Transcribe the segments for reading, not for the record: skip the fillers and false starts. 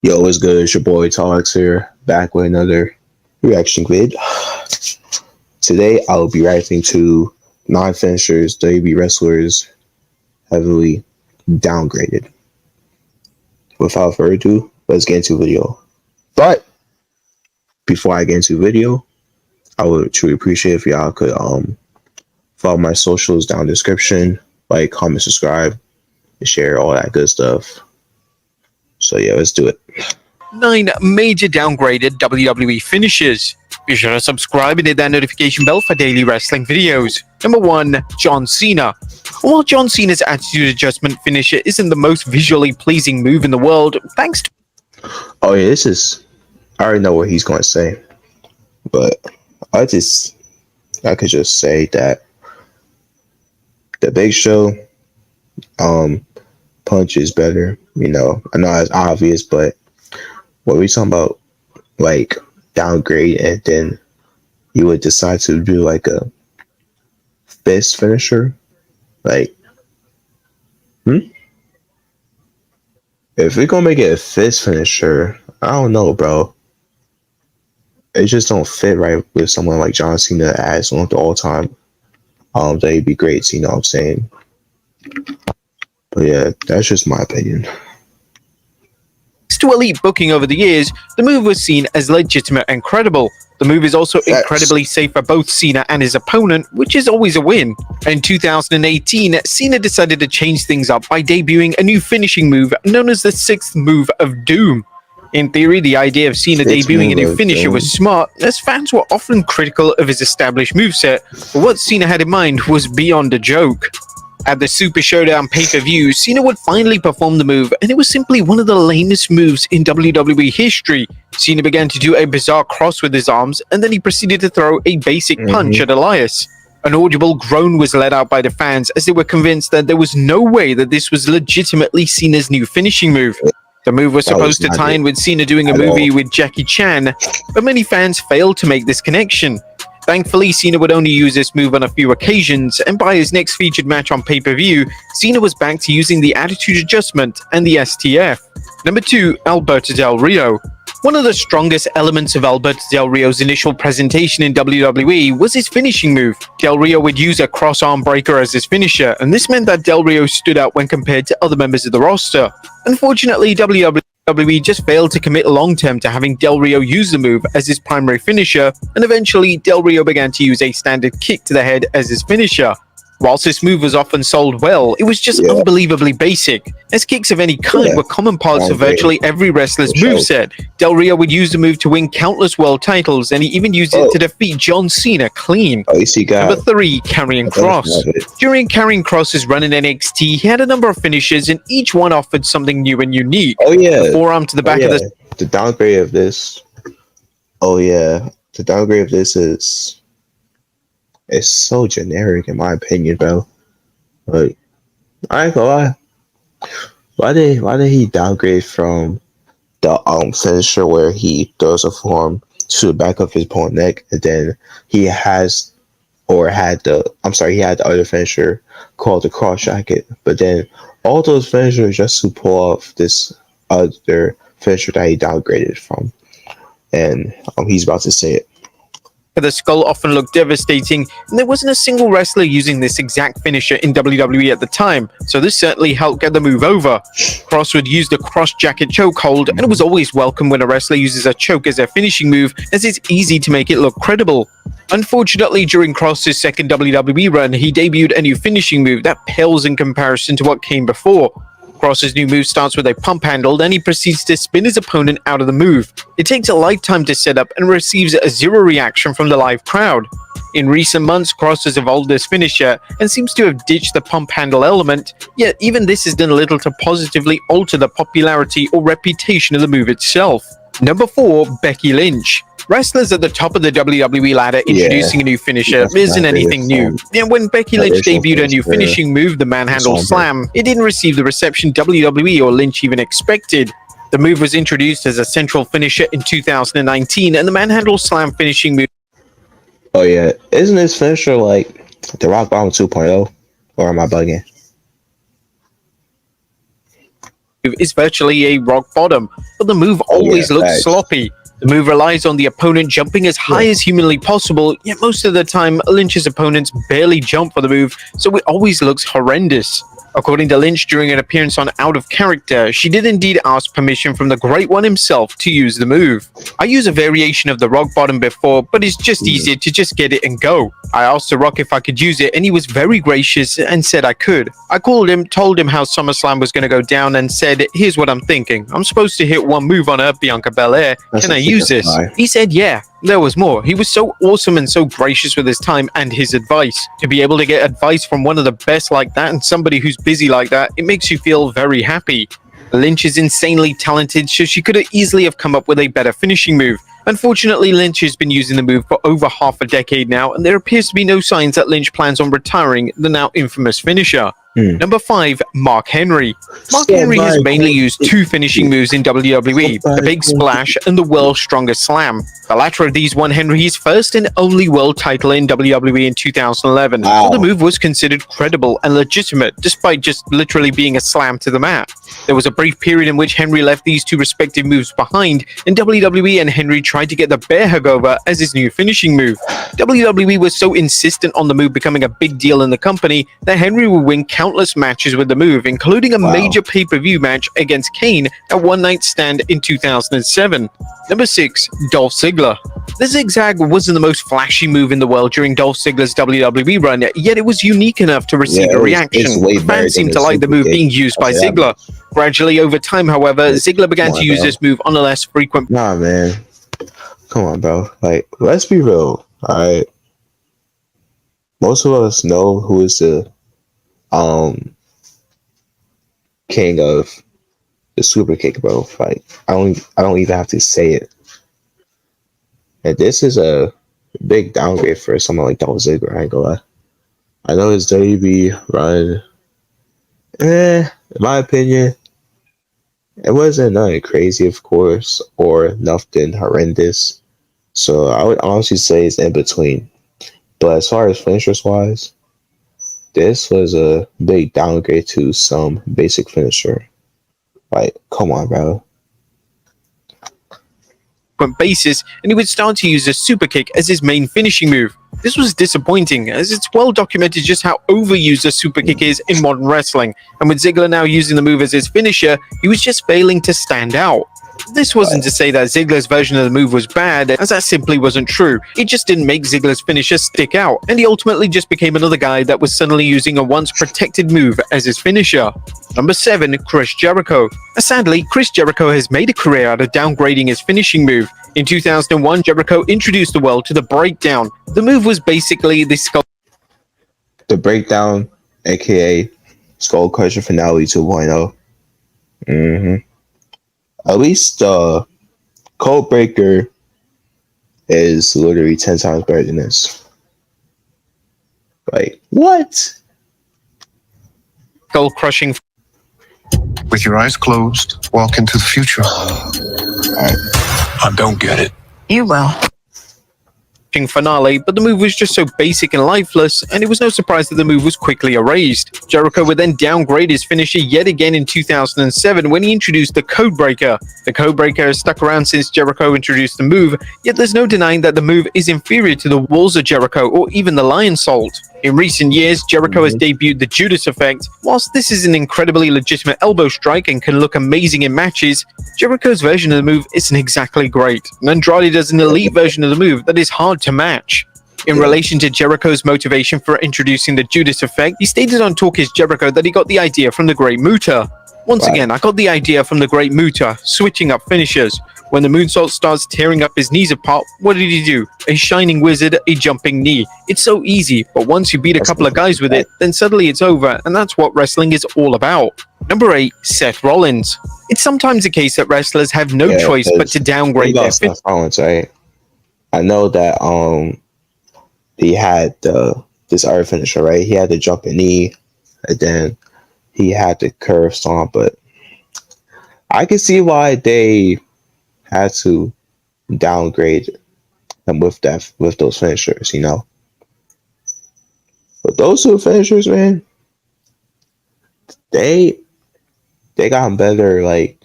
Yo, what's good? It's your boy Talks here, back with another reaction vid. Today, I'll be reacting to non-finishers, WWE wrestlers heavily downgraded. Without further ado, let's get into the video. But before I get into the video, I would truly appreciate if y'all could follow my socials down in the description, like, comment, subscribe, and share all that good stuff. So yeah, let's do it. 9 major downgraded WWE finishes. Be sure to subscribe and hit that notification bell for daily wrestling videos. Number 1, John Cena. While John Cena's attitude adjustment finisher isn't the most visually pleasing move in the world, thanks to... Oh yeah, I already know what he's going to say. But I could just say that the Big Show punch is better. You know, I know it's obvious, but what we talking about, like, downgrade, and then you would decide to do like a fist finisher, like, if we're gonna make it a fist finisher, I don't know, bro. It just don't fit right with someone like John Cena as one of the all-time that'd be great, you know what I'm saying? But yeah, that's just my opinion. To elite booking over the years, the move was seen as legitimate and credible. The move is also incredibly safe for both Cena and his opponent, which is always a win. In 2018, Cena decided to change things up by debuting a new finishing move known as the Sixth Move of Doom. In theory, the idea of Cena debuting a new finisher was smart, as fans were often critical of his established moveset, but what Cena had in mind was beyond a joke. At the Super Showdown pay-per-view, Cena would finally perform the move, and it was simply one of the lamest moves in WWE history. Cena began to do a bizarre cross with his arms, and then he proceeded to throw a basic punch at Elias. An audible groan was let out by the fans, as they were convinced that there was no way that this was legitimately Cena's new finishing move. The move was supposed to tie in with Cena doing a movie with Jackie Chan, but many fans failed to make this connection. Thankfully, Cena would only use this move on a few occasions, and by his next featured match on pay-per-view, Cena was back to using the attitude adjustment and the STF. Number 2, Alberto Del Rio. One of the strongest elements of Alberto Del Rio's initial presentation in WWE was his finishing move. Del Rio would use a cross-arm breaker as his finisher, and this meant that Del Rio stood out when compared to other members of the roster. Unfortunately, WWE just failed to commit long-term to having Del Rio use the move as his primary finisher, and eventually Del Rio began to use a standard kick to the head as his finisher. Whilst this move was often sold well, it was just unbelievably basic, as kicks of any kind were common parts of virtually every wrestler's moveset. Del Rio would use the move to win countless world titles, and he even used it to defeat John Cena clean. Number 3, Karrion Kross. During Karrion Kross's run in NXT, he had a number of finishes, and each one offered something new and unique. The forearm to the back of the downgrade of this. The downgrade of this is... it's so generic in my opinion, bro. Like, I ain't gonna lie. Why did he downgrade from the finisher where he throws a forearm to the back of his opponent's neck, and then he had the other finisher called the cross jacket, but then all those finishers just to pull off this other finisher that he downgraded from, and he's about to say it. The skull often looked devastating, and there wasn't a single wrestler using this exact finisher in WWE at the time, so this certainly helped get the move over. Kross would use the cross jacket chokehold, and it was always welcome when a wrestler uses a choke as their finishing move, as it's easy to make it look credible. Unfortunately, during Kross's second WWE run, he debuted a new finishing move that pales in comparison to what came before. Kross's new move starts with a pump handle, then he proceeds to spin his opponent out of the move. It takes a lifetime to set up and receives a zero reaction from the live crowd. In recent months, Kross has evolved this finisher and seems to have ditched the pump handle element, yet even this has done little to positively alter the popularity or reputation of the move itself. Number 4, Becky Lynch. Wrestlers at the top of the WWE ladder introducing a new finisher isn't anything new. When Becky Lynch debuted a new finishing move, the Manhandle Slam, it didn't receive the reception WWE or Lynch even expected. The move was introduced as a central finisher in 2019, and the Manhandle Slam finishing move... Oh yeah, isn't this finisher like the Rock Bottom 2.0? Or am I bugging? is virtually a rock bottom, but the move Oh, always yeah, looks facts. sloppy. The move relies on the opponent jumping as high as humanly possible, yet most of the time, Lynch's opponents barely jump for the move, so it always looks horrendous. According to Lynch, during an appearance on Out of Character, she did indeed ask permission from the Great One himself to use the move. I use a variation of the rock bottom before, but it's just easier to just get it and go. I asked The Rock if I could use it, and he was very gracious and said I could. I called him, told him how SummerSlam was going to go down, and said, here's what I'm thinking. I'm supposed to hit one move on her, Bianca Belair. That's Can I a use this? lie. He said, yeah. There was more. He was so awesome and so gracious with his time and his advice. To be able to get advice from one of the best like that and somebody who's busy like that, it makes you feel very happy. Lynch is insanely talented, so she could easily have come up with a better finishing move. Unfortunately, Lynch has been using the move for over half a decade now, and there appears to be no signs that Lynch plans on retiring the now infamous finisher. Number 5, Mark Henry. Mark Henry has mainly used two finishing moves in WWE, the Big Splash and the World's Strongest Slam. The latter of these won Henry his first and only world title in WWE in 2011. Wow. The move was considered credible and legitimate, despite just literally being a slam to the mat. There was a brief period in which Henry left these two respective moves behind, and WWE and Henry tried to get the bear hug over as his new finishing move. WWE was so insistent on the move becoming a big deal in the company that Henry would win countless matches with the move, including a major pay-per-view match against Kane at One Night Stand in 2007. Number 6, Dolph Ziggler. The zigzag wasn't the most flashy move in the world during Dolph Ziggler's WWE run, yet it was unique enough to receive a reaction. Fans seemed to like the move being used by Ziggler. Gradually over time, however, Ziggler began to use this move on a less frequent. Nah, man. Come on, bro. Like, let's be real. Alright. Most of us know who is the king of the super kick, bro. Like, I don't even have to say it. And this is a big downgrade for someone like Dolph Ziggler, I ain't gonna lie. I know his WWE run, in my opinion, it wasn't nothing crazy, of course, or nothing horrendous. So I would honestly say it's in between. But as far as finishers wise, this was a big downgrade to some basic finisher. Like, come on, bro. Basis, and he would start to use a super kick as his main finishing move. This was disappointing, as it's well documented just how overused a super kick is in modern wrestling, and with Ziggler now using the move as his finisher, he was just failing to stand out. This wasn't to say that Ziggler's version of the move was bad, as that simply wasn't true. It just didn't make Ziggler's finisher stick out, and he ultimately just became another guy that was suddenly using a once protected move as his finisher. Number 7, Chris Jericho. Sadly, Chris Jericho has made a career out of downgrading his finishing move. In 2001, Jericho introduced the world to the breakdown. The move was basically the skull. The breakdown, aka Skull Crusher Finale 2.0. At least Code Breaker is literally 10 times better than this. Like, what? Skull crushing. With your eyes closed, walk into the future. I don't get it. You will. Finale, but the move was just so basic and lifeless, and it was no surprise that the move was quickly erased. Jericho would then downgrade his finisher yet again in 2007 when he introduced the Codebreaker. The Codebreaker has stuck around since Jericho introduced the move, yet there's no denying that the move is inferior to the Walls of Jericho or even the Lion Salt. In recent years, Jericho has debuted the Judas Effect. Whilst this is an incredibly legitimate elbow strike and can look amazing in matches, Jericho's version of the move isn't exactly great, and Andrade does an elite version of the move that is hard to match. In relation to Jericho's motivation for introducing the Judas Effect, he stated on Talk Is Jericho that he got the idea from the Great Muta. Once again, I got the idea from the Great Muta, switching up finishers. When the moonsault starts tearing up his knees apart, what did he do? A shining wizard, a jumping knee. It's so easy, but once you beat a couple of guys with it, then suddenly it's over, and that's what wrestling is all about. Number 8, Seth Rollins. It's sometimes the case that wrestlers have no choice but to downgrade their Seth Rollins, right? I know that he had this other finisher, right? He had the jumping knee, and then he had the curve stomp, but I can see why they had to downgrade him with those finishers, you know. But those two finishers, man, they they got better like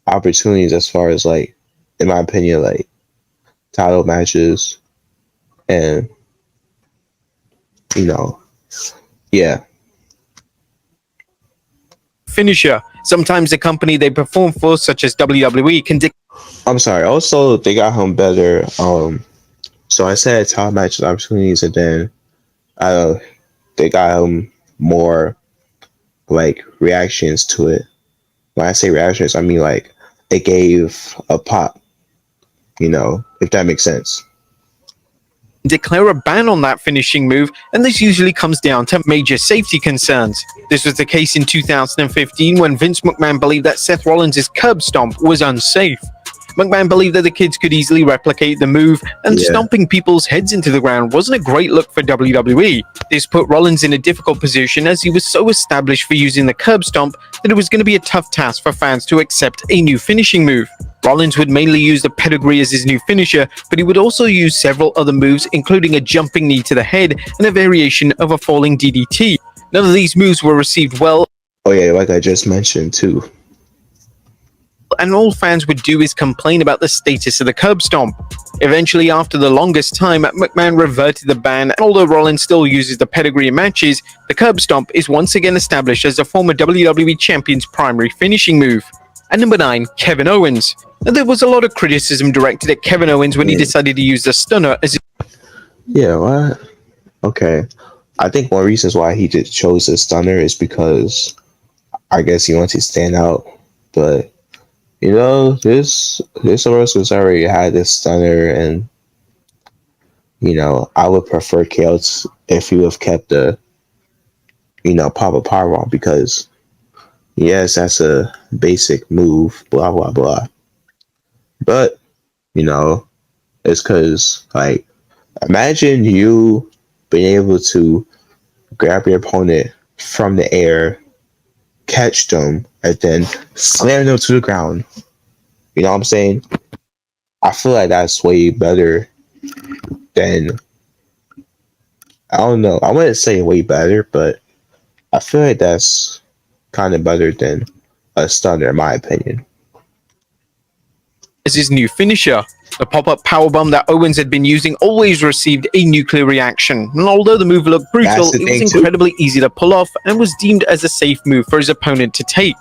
opportunities as far as like, in my opinion, like title matches and you know, yeah. Finisher. Sometimes the company they perform for, such as WWE, can I'm sorry. Also, they got him better. So I said title matches opportunities, and then uh, they got him more like reactions to it. When I say reactions, I mean like it gave a pop. You know, if that makes sense. declare a ban on that finishing move, and this usually comes down to major safety concerns. This was the case in 2015 when Vince McMahon believed that Seth Rollins' curb stomp was unsafe. McMahon believed that the kids could easily replicate the move, and stomping people's heads into the ground wasn't a great look for WWE. This put Rollins in a difficult position as he was so established for using the curb stomp that it was going to be a tough task for fans to accept a new finishing move. Rollins would mainly use the pedigree as his new finisher, but he would also use several other moves, including a jumping knee to the head and a variation of a falling DDT. None of these moves were received well. Oh yeah, like I just mentioned too. And all fans would do is complain about the status of the curb stomp. Eventually, after the longest time, McMahon reverted the ban, and although Rollins still uses the pedigree in matches, the curb stomp is once again established as the former WWE Champion's primary finishing move. And number 9, Kevin Owens. Now, there was a lot of criticism directed at Kevin Owens when he decided to use the stunner as Yeah, what? Okay. I think one reasons why he just chose the stunner is because I guess he wants to stand out. But you know, this Owens already had this stunner, and you know, I would prefer Chaos if he would have kept the pop-up powerbomb, because yes, that's a basic move, blah blah blah. But you know, it's because like, imagine you being able to grab your opponent from the air, catch them, and then slam them to the ground. You know what I'm saying? I feel like that's way better than, I don't know, I wouldn't say way better, but I feel like that's kind of better than a stunner, in my opinion. his new finisher. The pop-up powerbomb that Owens had been using always received a nuclear reaction, and although the move looked brutal, it was incredibly easy to pull off and was deemed as a safe move for his opponent to take.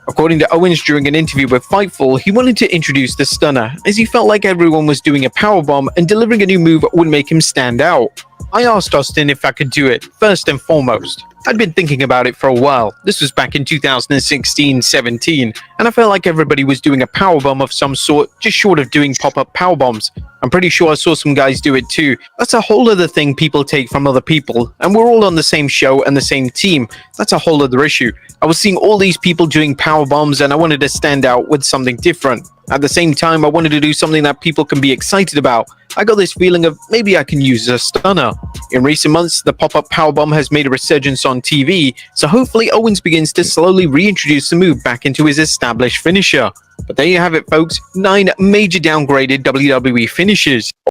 According to Owens during an interview with Fightful, he wanted to introduce the stunner, as he felt like everyone was doing a powerbomb and delivering a new move would make him stand out. I asked Austin if I could do it, first and foremost. I'd been thinking about it for a while. This was back in 2016-17, and I felt like everybody was doing a powerbomb of some sort, just short of doing pop-up powerbombs. I'm pretty sure I saw some guys do it too. That's a whole other thing people take from other people, and we're all on the same show and the same team. That's a whole other issue. I was seeing all these people doing powerbombs, and I wanted to stand out with something different. At the same time, I wanted to do something that people can be excited about. I got this feeling of maybe I can use a stunner. In recent months, the pop-up powerbomb has made a resurgence on TV, so hopefully Owens begins to slowly reintroduce the move back into his established finisher. But there you have it, folks. 9 major downgraded WWE finishes.